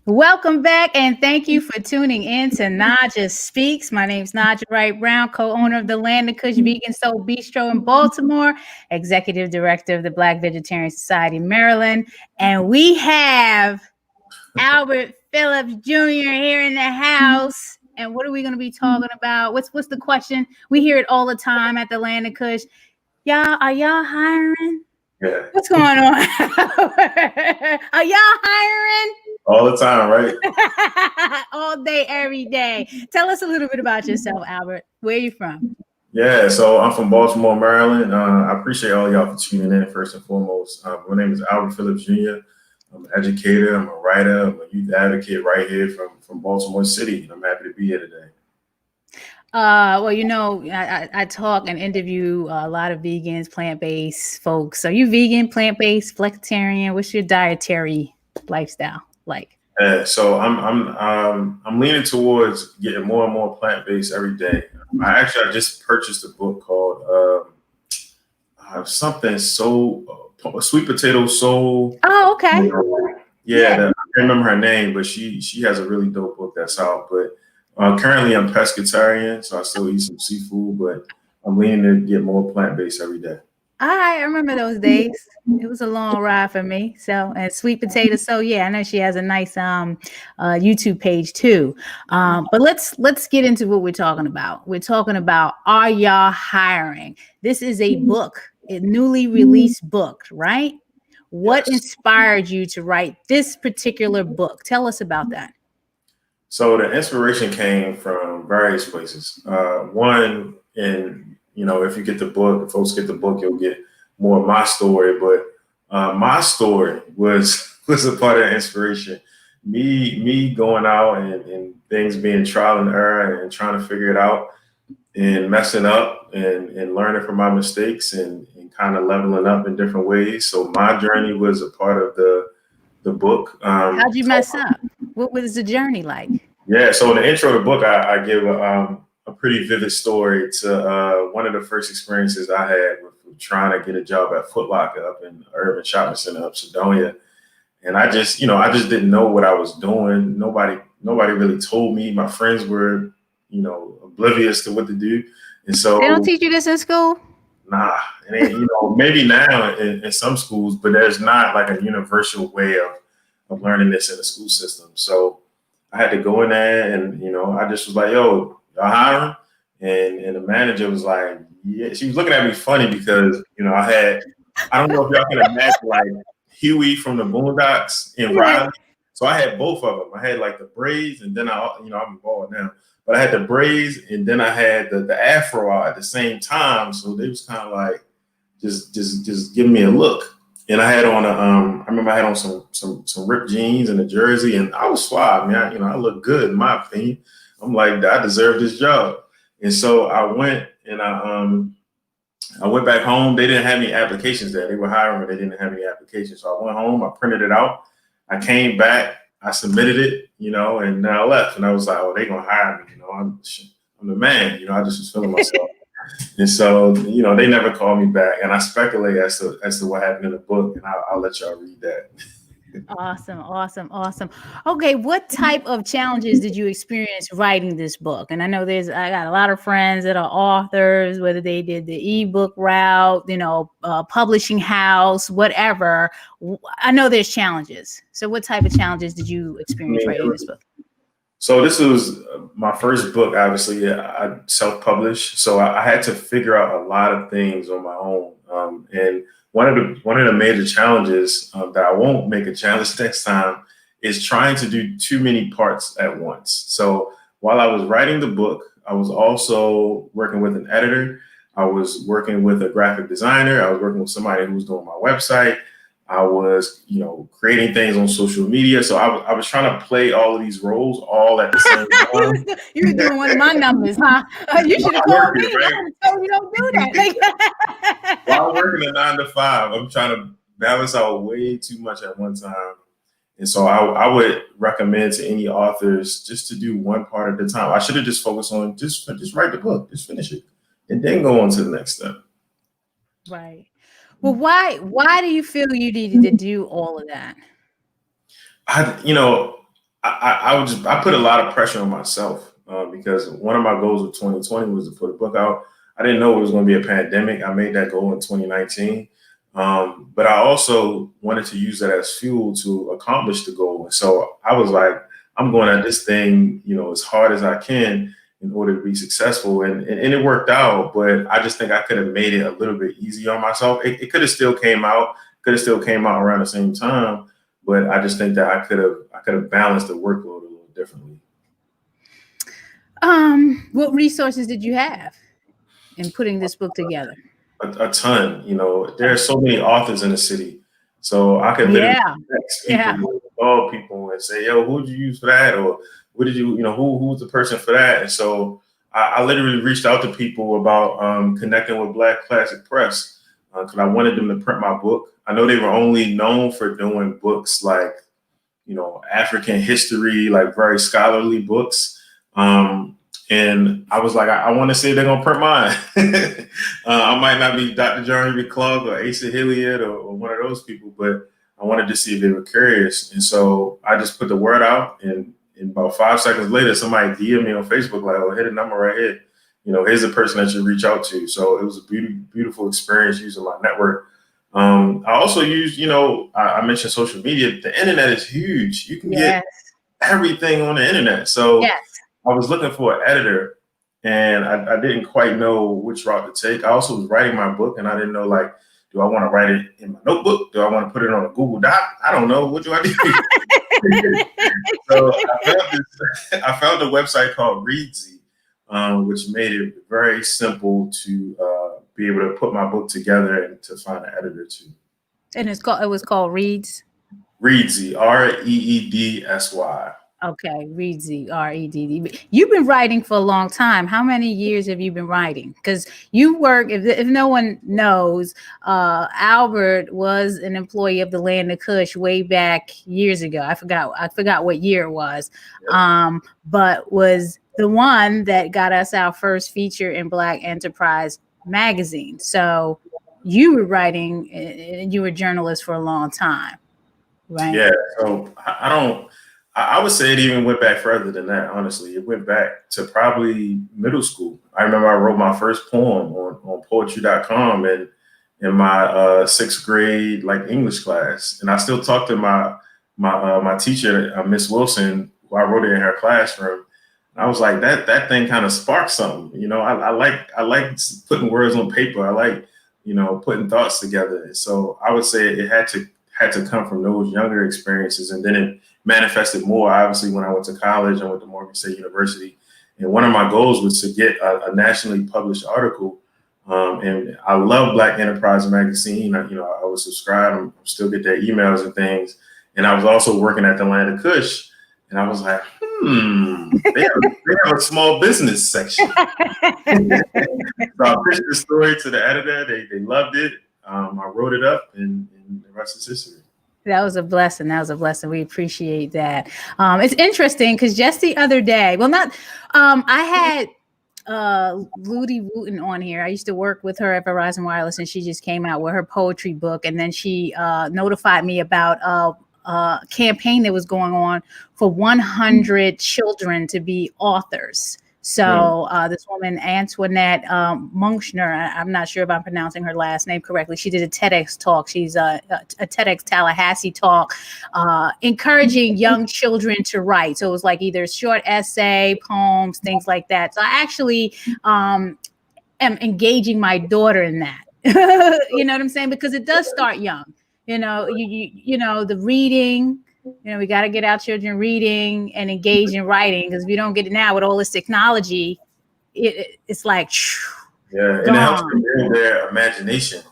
Welcome back, and thank you for tuning in to Naijha Speaks. My name is Naijha Wright Brown, co-owner of the Land of Kush Vegan Soul Bistro in Baltimore, executive director of the Black Vegetarian Society, Maryland, and we have Albert Phillips Jr. here in the house. And what are we going to be talking about? What's the question? We hear it all the time at the Land of Kush. Are y'all hiring? Yeah. What's going on? Are y'all hiring? All the time, right? All day, every day. Tell us a little bit about yourself, Albert. Where are you from? Yeah, so I'm from Baltimore, Maryland. I appreciate all y'all for tuning in, first and foremost. My name is Albert Phillips Jr. I'm an educator, I'm a writer, I'm a youth advocate right here from Baltimore City. I'm happy to be here today. Well, I talk and interview a lot of vegans, plant-based folks. Are you vegan, plant-based, flexitarian? What's your dietary lifestyle like? So I'm leaning towards getting more and more plant-based every day. I just purchased a book called something soul, sweet potato soul. Oh, okay. Yeah. I can't remember her name, but she has a really dope book that's out. But currently I'm pescatarian, so I still eat some seafood, but I'm leaning to get more plant-based every day. I remember those days. It was a long ride for me. So, and sweet potato. So yeah, I know she has a nice YouTube page too. But let's get into what we're talking about. We're talking about, are y'all hiring? This is a book, a newly released book, right? What inspired you to write this particular book? Tell us about that. So the inspiration came from various places. One, if you get the book, if folks get the book, you'll get more of my story. But my story was a part of the inspiration. Me going out and things being trial and error and trying to figure it out and messing up and learning from my mistakes and kind of leveling up in different ways. So my journey was a part of the book. How'd you mess up? What was the journey like? Yeah, so in the intro of the book, I give a pretty vivid story to one of the first experiences I had with trying to get a job at Foot Locker up in the Urban Shopping Center up Sedonia. And I just didn't know what I was doing. Nobody really told me. My friends were, oblivious to what to do. And so they don't teach you this in school? Nah, maybe now in some schools, but there's not like a universal way of learning this in the school system. So I had to go in there and, I just was like, yo, y'all hiring? And the manager was like, yeah. She was looking at me funny because, I don't know if y'all can imagine like Huey from the Boondocks and Riley. So I had both of them. I had like the braids and then I'm bald now. But I had the braids and then I had the afro out at the same time. So they was kind of like just giving me a look. And I had on I remember I had on some ripped jeans and a jersey, and I was fly. I mean, I look good in my opinion. I'm like, I deserve this job. And so I went and I went back home. They didn't have any applications there. They were hiring, but they didn't have any applications. So I went home, I printed it out. I came back, I submitted it, and then I left. And I was like, oh, they're gonna hire me. I'm the man. I just was feeling myself. And so, they never called me back. And I speculate as to what happened in the book, and I'll let y'all read that. Awesome. Okay, what type of challenges did you experience writing this book? And I know I got a lot of friends that are authors, whether they did the ebook route, publishing house, whatever. I know there's challenges. So what type of challenges did you experience writing this book? So this was my first book. Obviously, I self-published, so I had to figure out a lot of things on my own. And one of the major challenges that I won't make a challenge next time is trying to do too many parts at once. So while I was writing the book, I was also working with an editor. I was working with a graphic designer. I was working with somebody who was doing my website. I was, creating things on social media. So I was trying to play all of these roles all at the same time. You were doing one of my numbers, huh? You should have called me. I told you don't do that. While working a 9 to 5, I'm trying to balance out way too much at one time. And so I would recommend to any authors just to do one part at a time. I should have just focused on just write the book, just finish it, and then go on to the next step. Right. Well, why do you feel you needed to do all of that? I I put a lot of pressure on myself because one of my goals of 2020 was to put a book out. I didn't know it was going to be a pandemic. I made that goal in 2019. But I also wanted to use that as fuel to accomplish the goal. And so I was like, I'm going at this thing, as hard as I can in order to be successful. And it worked out, but I just think I could have made it a little bit easier on myself. It could have still came out around the same time, but I just think that I could have balanced the workload a little differently. What resources did you have in putting this book together? A ton. There are so many authors in the city, so I could literally text people, call people, and say, "Yo, who did you use for that?" Or "What did you, who's the person for that?" And so I literally reached out to people about connecting with Black Classic Press because I wanted them to print my book. I know they were only known for doing books like, African history, like very scholarly books. And I was like, I want to see if they're going to print mine. I might not be Dr. John Clark or Asa Hilliard or one of those people, but I wanted to see if they were curious. And so I just put the word out, and about 5 seconds later, somebody DM'd me on Facebook, like, "Oh, hit a number right here. Here's a person that you reach out to." So it was a beautiful experience using my network. I also used, I mentioned social media. The internet is huge. You can get everything on the internet. So I was looking for an editor, and I didn't quite know which route to take. I also was writing my book, and I didn't know, like, do I want to write it in my notebook? Do I want to put it on a Google Doc? I don't know. What do I do? So I found a website called Readsy, which made it very simple to be able to put my book together and to find an editor too. And it was called Readsy. Readsy, Reedsy. Okay, Readsy, Redd. You've been writing for a long time. How many years have you been writing? Because you work, if no one knows, Albert was an employee of the Land of Kush way back years ago. I forgot what year it was, but was the one that got us our first feature in Black Enterprise magazine. So you were writing, and you were a journalist for a long time, right? Yeah. So I would say it even went back further than that, honestly. It went back to probably middle school. I remember I wrote my first poem on poetry.com and in my sixth grade English class. And I still talk to my teacher, Miss Wilson, who I wrote it in her classroom. And I was like, that thing kind of sparked something. I like putting words on paper. I like, putting thoughts together. And so I would say it had to come from those younger experiences, and then it manifested more. Obviously, when I went to college, I went to Morgan State University, and one of my goals was to get a nationally published article. And I love Black Enterprise magazine. I was subscribed. I still get their emails and things. And I was also working at the Land of Kush, and I was like, they have a small business section. So I pitched the story to the editor. They loved it. I wrote it up, and the rest is history. That was a blessing. We appreciate that. It's interesting because just the other day, I had Ludi Wooten on here. I used to work with her at Verizon Wireless, and she just came out with her poetry book. And then she notified me about a campaign that was going on for 100 children to be authors. So this woman, Antoinette Munchner, I'm not sure if I'm pronouncing her last name correctly. She did a TEDx talk. She's a TEDx Tallahassee talk, encouraging young children to write. So it was like either short essay, poems, things like that. So I actually am engaging my daughter in that. You know what I'm saying? Because it does start young. You know, the reading. We got to get our children reading and engaged in writing, because if we don't get it now with all this technology, it's like, and it helps them build their imagination,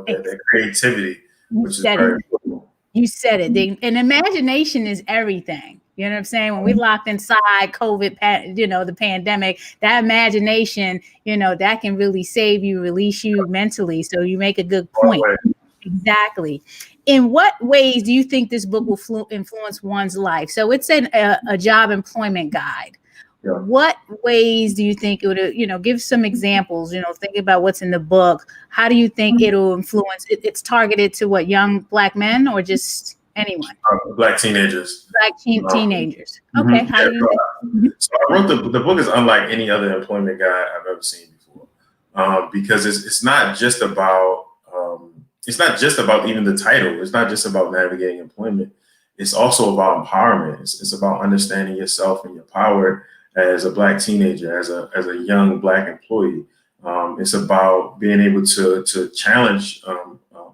their creativity, which is very important. You said it. And imagination is everything. You know what I'm saying? When we locked inside COVID, the pandemic, that imagination, that can really save you, release you mentally. So you make a good point. Exactly. In what ways do you think this book will influence one's life? So it's a job employment guide. Yeah. What ways do you think it would, give some examples, think about what's in the book. How do you think it'll influence? It's targeted to what, young Black men or just anyone? Black teenagers. Teenagers. Mhm. Okay. How do you? So I wrote the book is unlike any other employment guide I've ever seen before, because it's not just about even the title. It's not just about navigating employment. It's also about empowerment. It's about understanding yourself and your power as a Black teenager, as a young Black employee. It's about being able to challenge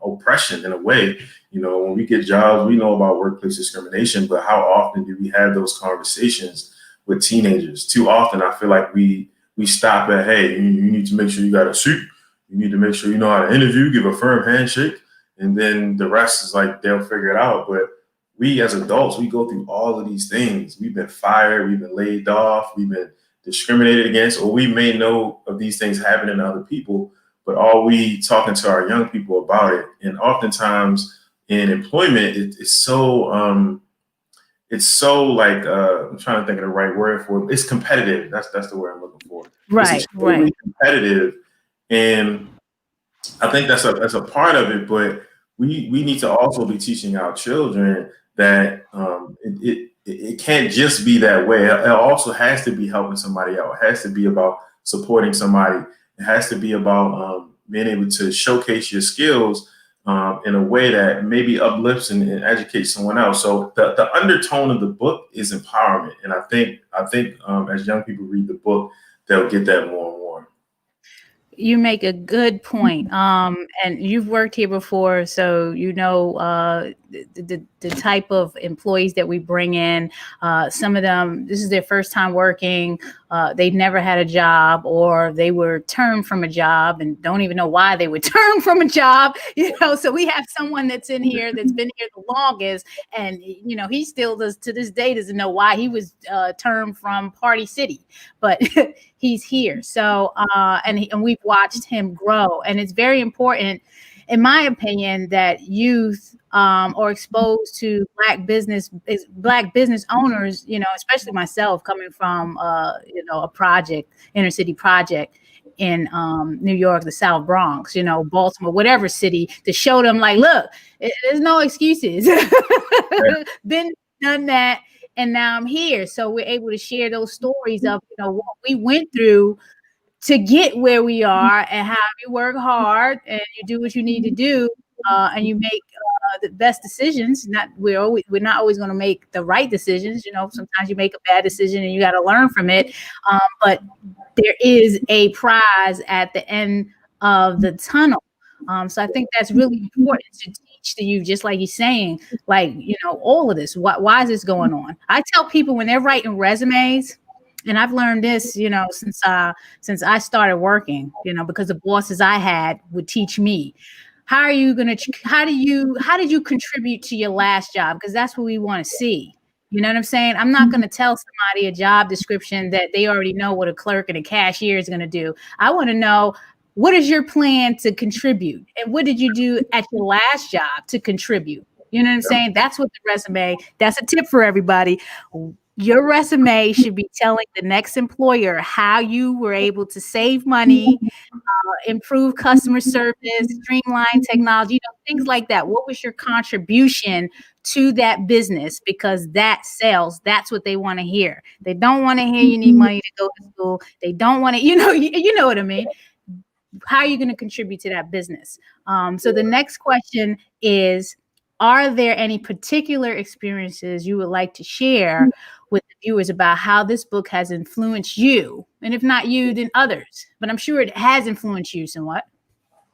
oppression in a way. When we get jobs, we know about workplace discrimination, but how often do we have those conversations with teenagers? Too often, I feel like we stop at, hey, you need to make sure you got a suit. You need to make sure you know how to interview, give a firm handshake, and then the rest is like they'll figure it out. But we as adults, we go through all of these things. We've been fired, we've been laid off, we've been discriminated against, or we may know of these things happening to other people, but are we talking to our young people about it? And oftentimes in employment, it's so like I'm trying to think of the right word for it. It's competitive. That's the word I'm looking for. Right. It's extremely competitive, and I think that's a part of it. But we need to also be teaching our children that it can't just be that way. It also has to be helping somebody out. It has to be about supporting somebody. It has to be about being able to showcase your skills in a way that maybe uplifts and educates someone else. So the undertone of the book is empowerment, and I think as young people read the book, they'll get that more and more. You make a good point. And you've worked here before, so you know the type of employees that we bring in. Some of them, this is their first time working. They've never had a job, or they were termed from a job and don't even know why they were termed from a job. So we have someone that's in here that's been here the longest, and he still does to this day doesn't know why he was termed from Party City, but he's here. So and we've watched him grow, and it's very important, in my opinion, that youth are exposed to Black business owners, especially myself, coming from a inner city project in New York, the South Bronx, Baltimore, whatever city, to show them like, look, there's no excuses. Been done that, and now I'm here. So we're able to share those stories of what we went through to get where we are, and how you work hard and you do what you need to do, and you make the best decisions. We're not always going to make the right decisions. Sometimes you make a bad decision and you got to learn from it. But there is a prize at the end of the tunnel. So I think that's really important to teach to you, just like you're saying, like, all of this. Why is this going on? I tell people when they're writing resumes, and I've learned this, since I started working, because the bosses I had would teach me, how did you contribute to your last job? Because that's what we want to see. You know what I'm saying? I'm not going to tell somebody a job description that they already know what a clerk and a cashier is going to do. I want to know, what is your plan to contribute? And what did you do at your last job to contribute? You know what I'm saying? That's what the resume, that's a tip for everybody. Your resume should be telling the next employer how you were able to save money, improve customer service, streamline technology, things like that. What was your contribution to that business? Because that sells. That's what they want to hear. They don't want to hear you need money to go to school. They don't want to, you know what I mean? How are you going to contribute to that business? So the next question is, are there any particular experiences you would like to share with the viewers about how this book has influenced you? And if not you, then others. But I'm sure it has influenced you somewhat.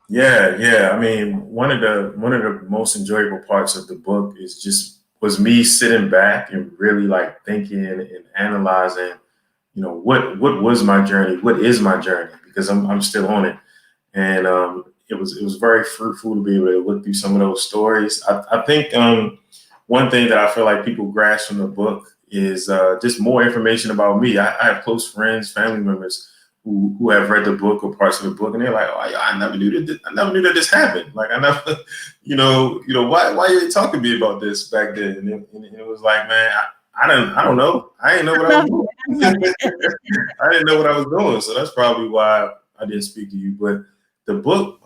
Yeah. I mean, one of the most enjoyable parts of the book was me sitting back and really like thinking and analyzing, what was my journey? What is my journey? Because I'm still on it. And it was very fruitful to be able to look through some of those stories. I think one thing that I feel like people grasp from the book is just more information about me. I have close friends, family members who have read the book or parts of the book, and they're like, "Oh, I never knew that this happened. Like, I never, why you talking to me about this back then?" And it was like, man, I don't know. I didn't know what I was doing. I didn't know what I was doing, so that's probably why I didn't speak to you. But the book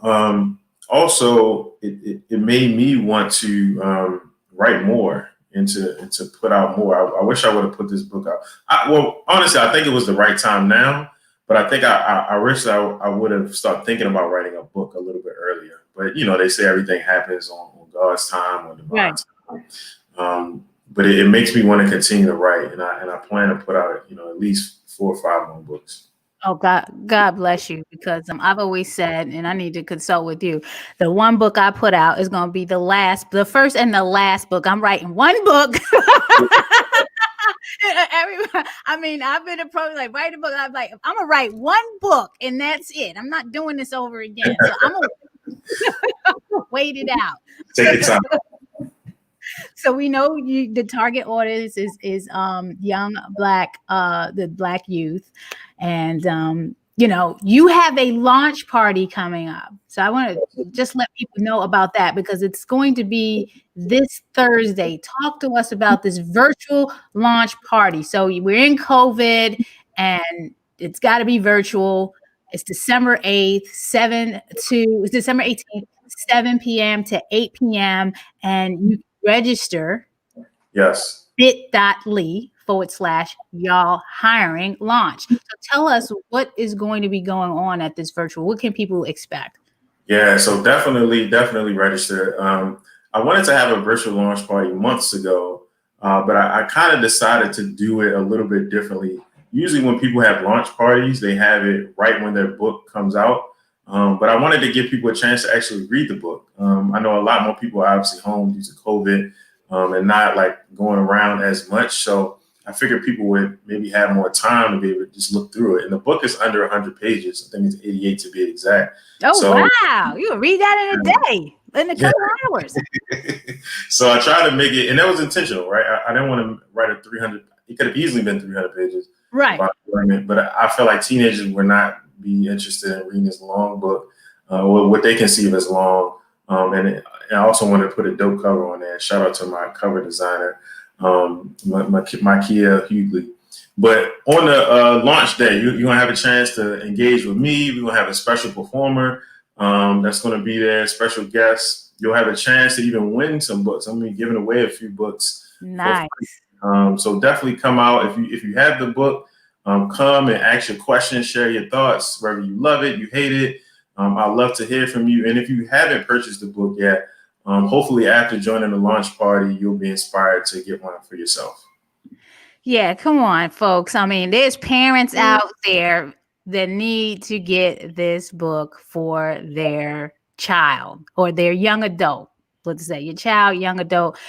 also it made me want to write more. and to put out more. I wish I would have put this book out. Well, honestly, I think it was the right time now, but I think I wish I would have started thinking about writing a book a little bit earlier. But they say everything happens on God's time or divine time. But it makes me want to continue to write, and I plan to put out at least 4 or 5 more books. Oh, God bless you, because I've always said, and I need to consult with you, the one book I put out is going to be the first and the last book. I'm writing one book. I've been approached like, write a book. I'm like, I'm going to write one book and that's it. I'm not doing this over again. So I'm going to wait it out. Take your time. So we know the target audience is young the Black youth, and you have a launch party coming up. So I want to just let people know about that, because it's going to be this Thursday. Talk to us about this virtual launch party. So we're in COVID and it's got to be virtual. It's December 8th, December 18th, 7 p.m. to 8 p.m. And you register. Yes. bit.ly/y'all hiring launch. So tell us what is going to be going on at this virtual. What can people expect? Yeah, so definitely register. I wanted to have a virtual launch party months ago, but I kind of decided to do it a little bit differently. Usually when people have launch parties, they have it right when their book comes out. But I wanted to give people a chance to actually read the book. I know a lot more people are obviously home due to COVID and not like going around as much. So I figured people would maybe have more time to be able to just look through it. And the book is under 100 pages. I think it's 88 to be exact. Oh, wow. You can read that in a day, in a couple hours. So I tried to make it, and that was intentional, right? I didn't want to write a 300. It could have easily been 300 pages. Right. But I felt like teenagers would not be interested in reading this long book, or what they conceive as long. And I also wanted to put a dope cover on there. Shout out to my cover designer, Makia Hughley. But on the launch day, you're going to have a chance to engage with me. We're going to have a special performer that's going to be there, special guests. You'll have a chance to even win some books. I'm going to be giving away a few books. Nice. So definitely come out. If you have the book, come and ask your questions, share your thoughts, whether you love it, you hate it. I'd love to hear from you. And if you haven't purchased the book yet, hopefully after joining the launch party, you'll be inspired to get one for yourself. Yeah, come on, folks. I mean, there's parents out there that need to get this book for their child or their young adult. Let's say your child, young adult.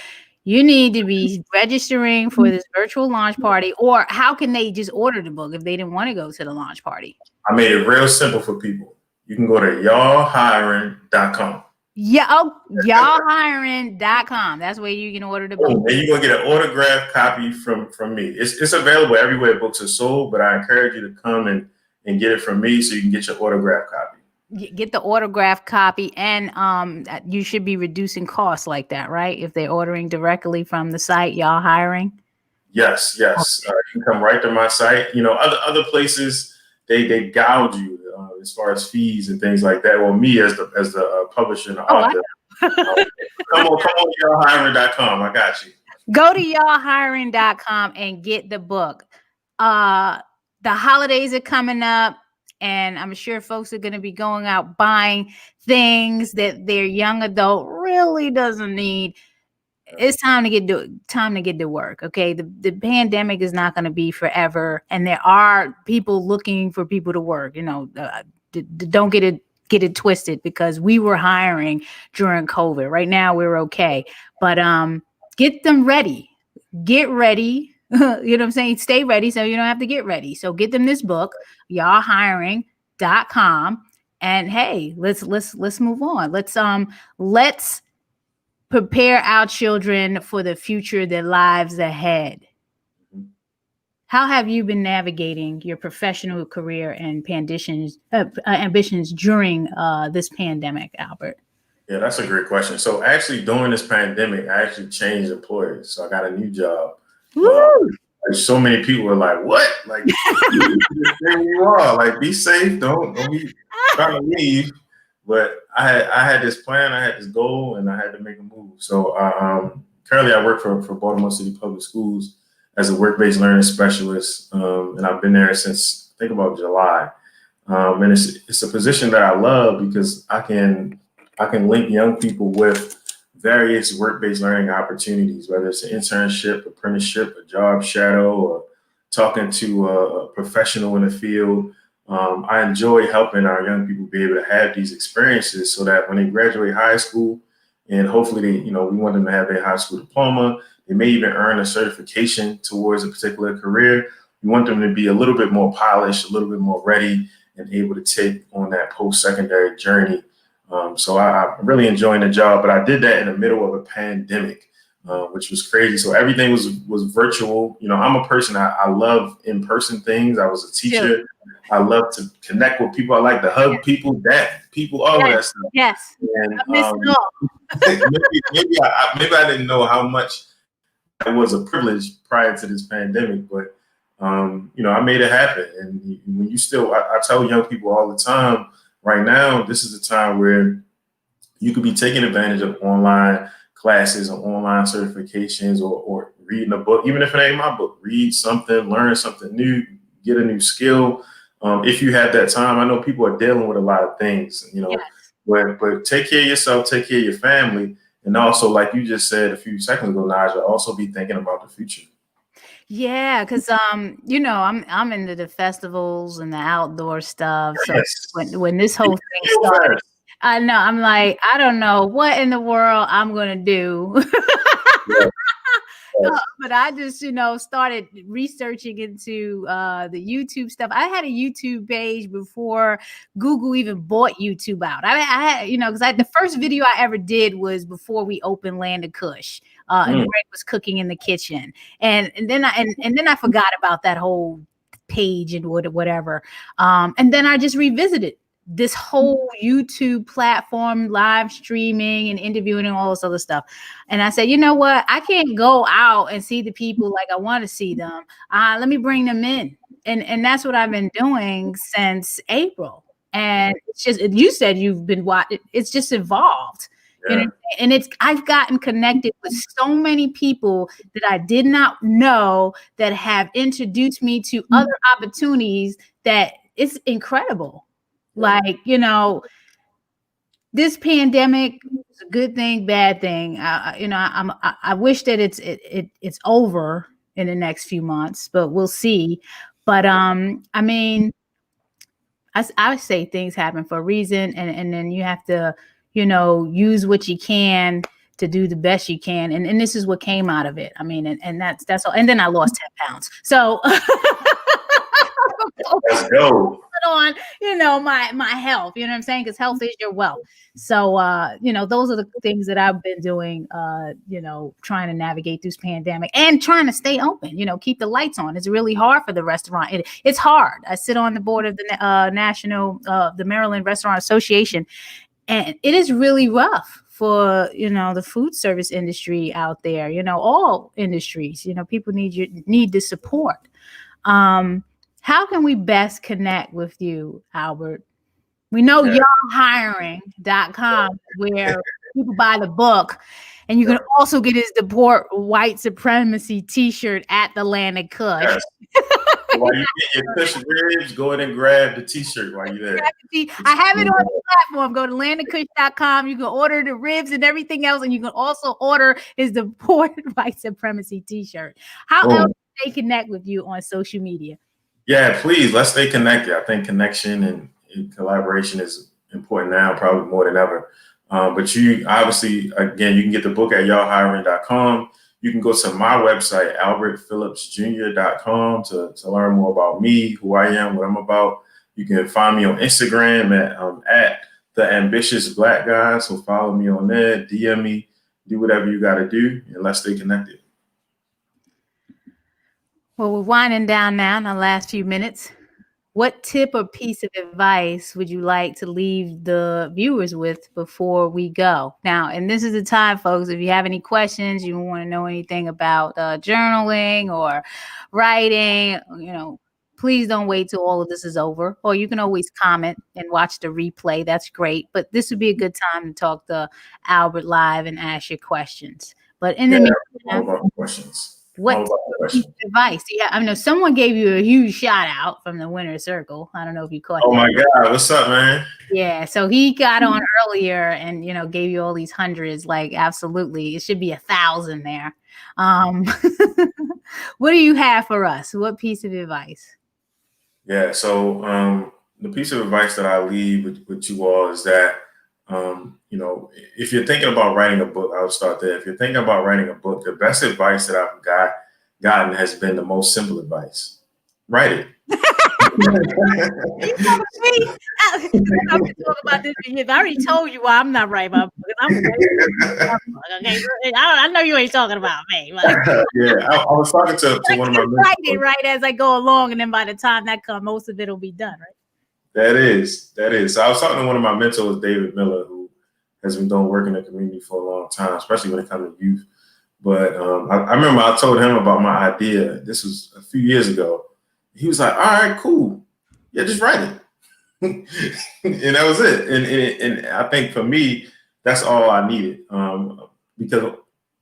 You need to be registering for this virtual launch party, or how can they just order the book if they didn't want to go to the launch party? I made it real simple for people. You can go to y'allhiring.com. Yeah, y'allhiring.com. That's where you can order the book. And you're going to get an autographed copy from me. It's available everywhere books are sold, but I encourage you to come and get it from me so you can get your autographed copy. Get the autographed copy, and you should be reducing costs like that, right? If they're ordering directly from the site, y'all hiring. Yes. Okay. You can come right to my site. Other places they gouge you as far as fees and things like that. Well, me as the publisher and the author. Come on, y'allhiring.com. I got you. Go to y'allhiring.com and get the book. The holidays are coming up, and I'm sure folks are going to be going out buying things that their young adult really doesn't need. It's time to get to work. Okay. The pandemic is not going to be forever. And there are people looking for people to work, don't get it twisted, because we were hiring during COVID. Right now we're okay, but, get them ready, get ready. You know what I'm saying? Stay ready so you don't have to get ready. So get them this book, y'allhiring.com. And hey, let's move on. Let's prepare our children for the future that lies ahead. How have you been navigating your professional career and ambitions during this pandemic, Albert? Yeah, that's a great question. So actually during this pandemic, I actually changed employers. So I got a new job. So many people were like, what? Like, there you are. Like, be safe. Don't be trying to leave. But I had this plan, I had this goal, and I had to make a move. So currently I work for Baltimore City Public Schools as a work-based learning specialist, and I've been there since I think about July. And it's a position that I love because I can link young people with various work-based learning opportunities, whether it's an internship, apprenticeship, a job shadow, or talking to a professional in the field. I enjoy helping our young people be able to have these experiences so that when they graduate high school, and hopefully they, we want them to have their high school diploma, they may even earn a certification towards a particular career. We want them to be a little bit more polished, a little bit more ready, and able to take on that post-secondary journey. So I'm really enjoying the job, but I did that in the middle of a pandemic, which was crazy. So everything was virtual. I'm a person, I love in-person things. I was a teacher. Sure. I love to connect with people. I like to hug people, all of that stuff. Yes. And I miss it all. maybe I didn't know how much it was a privilege prior to this pandemic, but I made it happen. And when I tell young people all the time, right now, this is a time where you could be taking advantage of online classes or online certifications or reading a book, even if it ain't my book. Read something, learn something new, get a new skill. If you have that time, I know people are dealing with a lot of things, Yes. but take care of yourself, take care of your family. And also, like you just said a few seconds ago, Naijha, also be thinking about the future. Yeah, because I'm into the festivals and the outdoor stuff. So Yes. when this whole thing started, I know I'm like, I don't know what in the world I'm gonna do. Yeah. Yes. But I just, started researching into the YouTube stuff. I had a YouTube page before Google even bought YouTube out. I had, because the first video I ever did was before we opened Land of Kush. And Greg was cooking in the kitchen, and then I forgot about that whole page and whatever. And then I just revisited this whole YouTube platform, live streaming and interviewing and all this other stuff. And I said, you know what? I can't go out and see the people like I want to see them. Let me bring them in. And that's what I've been doing since April. And it's just, you said you've been watching, it's just evolved. Yeah. And I've gotten connected with so many people that I did not know that have introduced me to other opportunities that it's incredible. Like, this pandemic is a good thing, bad thing. I wish that it's over in the next few months, but we'll see. But I say things happen for a reason, and then you have to, use what you can to do the best you can. And this is what came out of it. And that's all. And then I lost 10 pounds. So let's go. On my health, you know what I'm saying, because health is your wealth. So those are the things that I've been doing, trying to navigate through this pandemic and trying to stay open, keep the lights on. It's really hard for the restaurant. It's hard. I sit on the board of the the Maryland Restaurant Association, and it is really rough for the food service industry out there, all industries. People need the support. How can we best connect with you, Albert? We know y'allhiring.com, where people buy the book, and you can also get his Deport White Supremacy t-shirt at the Land of Kush. Yes. While you get your Kush ribs, go ahead and grab the t-shirt while you're there. I have it on the platform. Go to landofkush.com. You can order the ribs and everything else, and you can also order his Deport White Supremacy t-shirt. How else can they connect with you on social media? Yeah, please, let's stay connected. I think connection and collaboration is important now, probably more than ever. But you obviously, again, you can get the book at y'allhiring.com. You can go to my website, albertphillipsjr.com, to learn more about me, who I am, what I'm about. You can find me on Instagram at The Ambitious Black Guy. So follow me on there, DM me, do whatever you got to do, and let's stay connected. Well, we're winding down now in the last few minutes. What tip or piece of advice would you like to leave the viewers with before we go? Now, and this is the time, folks, if you have any questions, you want to know anything about journaling or writing, please don't wait till all of this is over. Or you can always comment and watch the replay. That's great. But this would be a good time to talk to Albert live and ask your questions. But in the meantime, all about the questions. what piece of advice? Yeah, I know someone gave you a huge shout out from the winner's circle. I don't know if you caught that. Oh my God, what's up, man? Yeah, so he got on earlier and gave you all these hundreds. Like, absolutely, it should be 1,000 there. What do you have for us? What piece of advice? Yeah, so the piece of advice that I leave with you all is that if you're thinking about writing a book, I'll start there. If you're thinking about writing a book, the best advice that I've gotten has been the most simple advice. Write it. You know me. I've been talking about this for years. I already told you why I'm not writing my book. Okay, I know you ain't talking about me. Yeah, I was talking to one of my mentors. Write it right as I go along, and then by the time that comes, most of it will be done, right? That is. So I was talking to one of my mentors, David Miller, who has been doing work in the community for a long time, especially when it comes to youth. But I remember I told him about my idea. This was a few years ago. He was like, all right, cool. Yeah, just write it. And that was it. And I think for me, that's all I needed. Because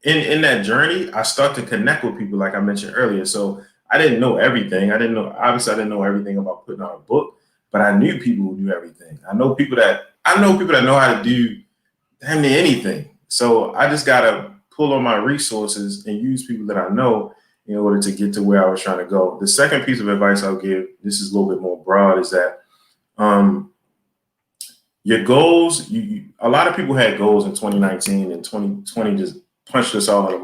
in that journey, I started to connect with people, like I mentioned earlier. So I didn't know everything. Obviously I didn't know everything about putting out a book, but I knew people who knew everything. I know people that know how to do damn near anything. So I just got to pull on my resources and use people that I know in order to get to where I was trying to go. The second piece of advice I'll give, this is a little bit more broad, is that your goals, a lot of people had goals in 2019, and 2020 just punched us all in the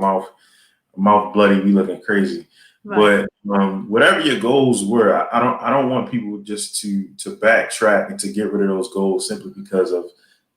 mouth bloody, we looking crazy. Right. But whatever your goals were, I don't want people just to backtrack and to get rid of those goals simply because of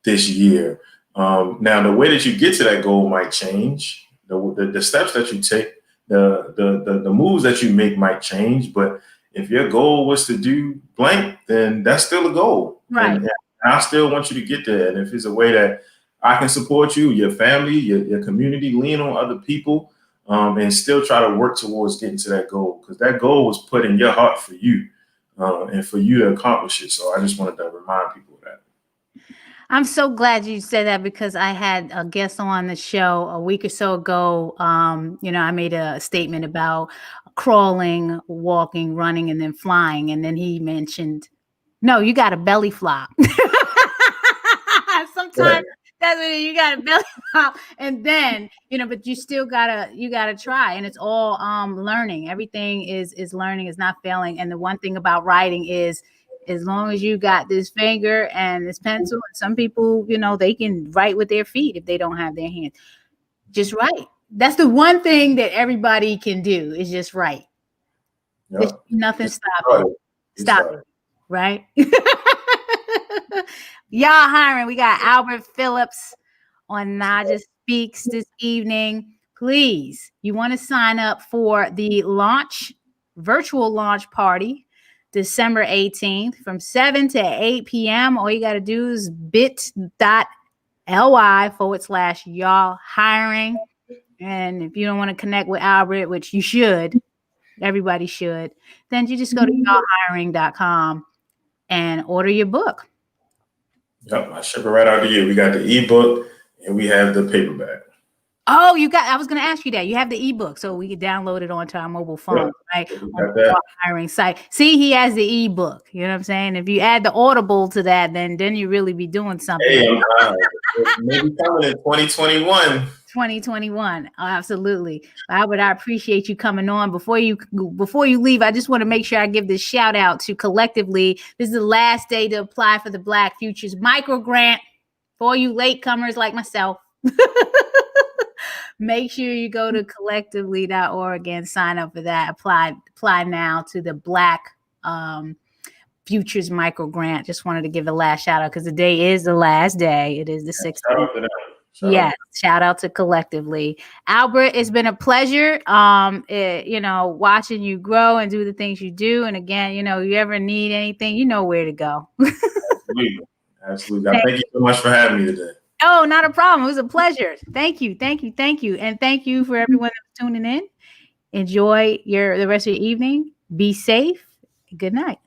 this year. Now, the way that you get to that goal might change. The steps that you take, the moves that you make might change. But if your goal was to do blank, then that's still a goal. Right. And I still want you to get there. And if it's a way that I can support you, your family, your community, lean on other people, and still try to work towards getting to that goal, because that goal was put in your heart for you and for you to accomplish it. So I just wanted to remind people of that. I'm so glad you said that, because I had a guest on the show a week or so ago. I made a statement about crawling, walking, running, and then flying. And then he mentioned, no, you got a belly flop. Sometimes that's when you got a belly flop, and then but you still gotta try, and it's all learning. Everything is learning, is not failing. And the one thing about writing is, as long as you got this finger and this pencil, and some people they can write with their feet if they don't have their hands, just write. That's the one thing that everybody can do, is just write. Yep. There's nothing stopping. Stop it. Right? Y'all hiring. We got Albert Phillips on Naijha Speaks this evening. Please, you want to sign up for the virtual launch party, December 18th from 7 to 8 p.m. All you got to do is bit.ly/y'all hiring. And if you don't want to connect with Albert, which you should, everybody should, then you just go to y'allhiring.com and order your book. Yep, I ship it right out to you. We got the ebook and we have the paperback. Oh, I was going to ask you that. You have the ebook, so we can download it onto our mobile phone, right? On the hiring site. See, he has the ebook. You know what I'm saying? If you add the Audible to that, then you really be doing something. Hey, maybe coming in 2021. 2021. Oh, absolutely. Albert, I appreciate you coming on. Before you leave, I just want to make sure I give this shout out to Collectively. This is the last day to apply for the Black Futures Micro Grant for all you latecomers like myself. Make sure you go to collectively.org and sign up for that. Apply now to the Black Futures Micro Grant. Just wanted to give a last shout out, because the day is the last day. It is the 16th. Yes, shout out to Collectively. Albert, it's been a pleasure, watching you grow and do the things you do. And again, you ever need anything, you know where to go. Absolutely. Thank you so much for having me today. Oh, not a problem. It was a pleasure. Thank you. And thank you for everyone that's tuning in. Enjoy the rest of your evening. Be safe. Good night.